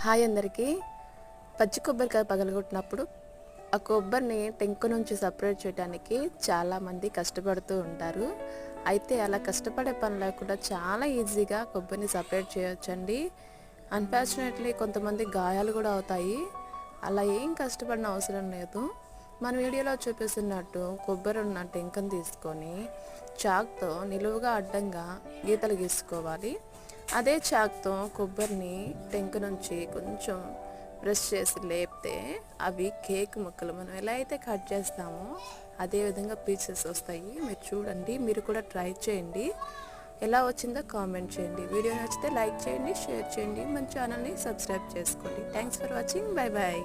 Hi అందరికీ. పచ్చి కొబ్బరికాయ పగలగొట్టినప్పుడు ఆ కొబ్బరిని టెంకు నుంచి సపరేట్ చేయడానికి చాలామంది కష్టపడుతూ ఉంటారు. అయితే అలా కష్టపడే పని లేకుండా చాలా ఈజీగా కొబ్బరిని సపరేట్ చేయొచ్చండి. అన్ఫార్చునేట్లీ కొంతమంది గాయాలు కూడా అవుతాయి. అలా ఏం కష్టపడిన అవసరం లేదు. మన వీడియోలో చూపిస్తున్నట్టు కొబ్బరి ఉన్న టెంకను తీసుకొని చాక్తో నిలువుగా అడ్డంగా గీతలు గీసుకోవాలి. అదే చాక్తో కొబ్బరిని టెంకు నుంచి కొంచెం ప్రెస్ చేసి లేపితే అవి కేక్ ముక్కలు మనం ఎలా అయితే కట్ చేస్తామో అదే విధంగా పీసెస్ వస్తాయి. మీరు చూడండి, మీరు కూడా ట్రై చేయండి. ఎలా వచ్చిందో కామెంట్ చేయండి. వీడియో నచ్చితే లైక్ చేయండి, షేర్ చేయండి, మన ఛానల్ని సబ్స్క్రైబ్ చేసుకోండి. Thanks for watching. Bye bye.